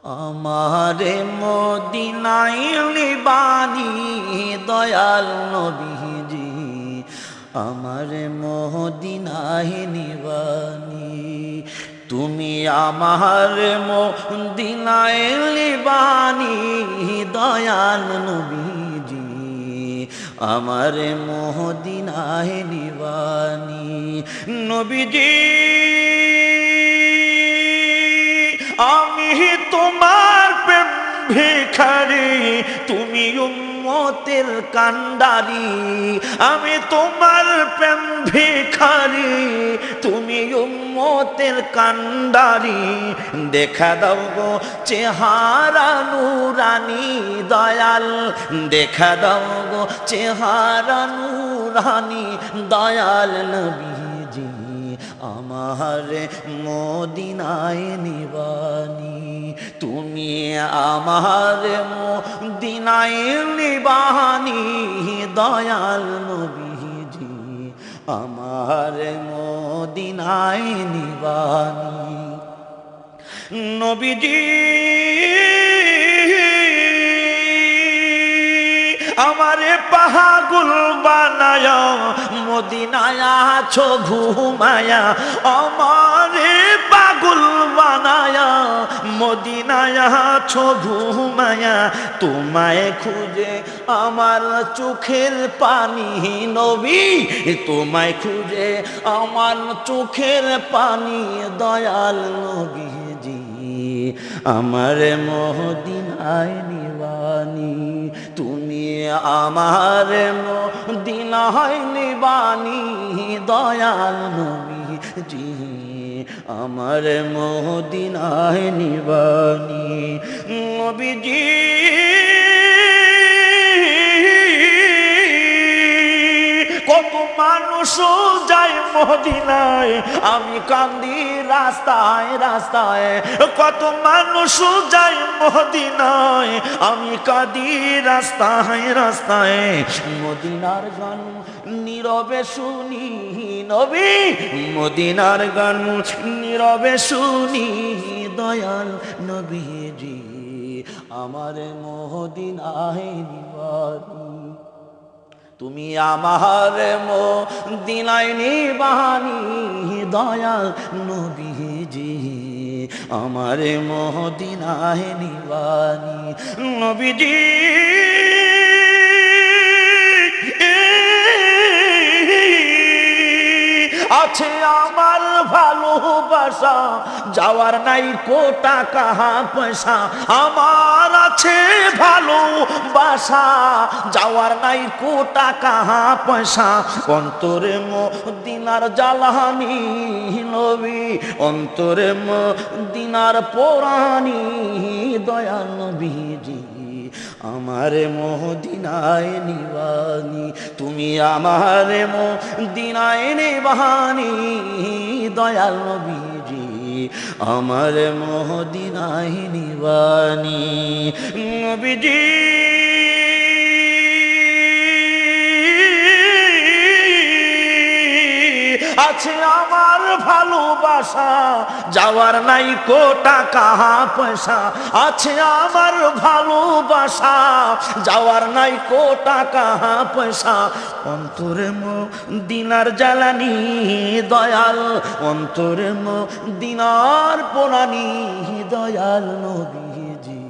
আমারে মদিনায় নিবানি দয়াল নবীজি, আমারে মদিনায় নিবানি। তুমি আমার মদিনায় নিবানি দয়াল নবীজি, আমারে মদিনায় নিবানি। নবীজি আমি তোমার প্রেম ভিখারি, তুমি উম্মতের কান্ডারি। আমি তোমার প্রেম ভিখারি, তুমি উম্মতের কান্ডারি। দেখা দাও গো চেহারা নুরানি দয়াল, দেখা দাও গো চেহারা নুরানি দয়াল নবীজি, আমারে মদিনায় নিবানি। তুমি আমারে মদিনায় নিবানি দয়াল নবীজি, আমারে মদিনায় নিবানি। নবীজি আমারে পাগল বানায়া মদিনায় আছো ঘুমায়া, আমারে পাগল বানায়া মদিনায় আছো ঘুমায়া। তোমায় খুঁজে আমার চোখের পানি নবী, তোমায় খুঁজে আমার চোখের পানি দয়াল নবীজি, আমার মদিনায় নিবানি। তুমি আমার মদিনায় নিবানি দয়াল নবীজি, আমার মদিনায় নিবানি। নবীজি কত মানুষ যায় মদিনায়, আমি কান্দি রাস্তায় রাস্তায়। কত মানুষ যায় মদিনায়, আমি কাঁদি রাস্তায় রাস্তায়। মদিনার গান নীরবে শুনি নবী, মদিনার গান নীরবে শুনি দয়াল নবীজি, আমার মদিনায় নিবানি। তুমি আমার মদিনায় নিবানি দয়াল নবীজি, আমার মদিনায় নিবানি। নবীজি আছে আমার ভালোবাসা, যাওয়ার নাই কো টাকা পয়সা। আমার আছে ভালোবাসা, যাওয়ার নাই কো টাকা পয়সা। অন্তরে মদিনার জ্বালানি নবী, অন্তরে মদিনার পোড়ানি দয়াল নবীজি, আমার মদিনায় নিবানি। তুমি আমার মদিনায় নিবানি দয়াল নবীজি, আমার মদিনায় নিবানি। নবীজি আছে আমার ভালোবাসা, যাওয়ার নাই কো টাকা পয়সা। আছে আমার ভালোবাসা, যাওয়ার নাই কো টাকা পয়সা। অন্তরে মদিনার জ্বালানি দয়াল, অন্তরে মদিনার পোড়ানি দয়াল নবীজি,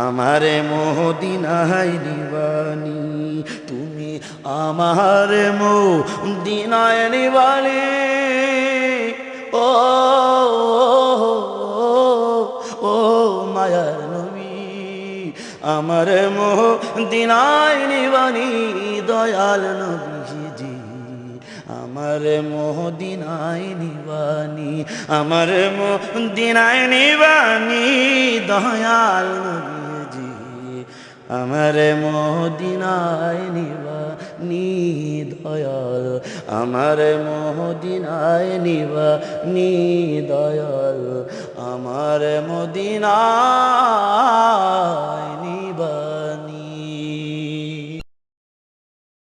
আমারে মদিনায় নিবানি। তুমি আমার মদিনায় নিবানি। ও ও মায়ার নবী, আমার মদিনায় নিবানি দয়াল নবীজি, আমার মদিনায় নিবানি, আমার মদিনায় নিবানি দয়াল নবীজি, আমার মদিনায় নিবানি দয়াল, আমার মদিনায় নিবানি দয়াল, আমার মদিনায়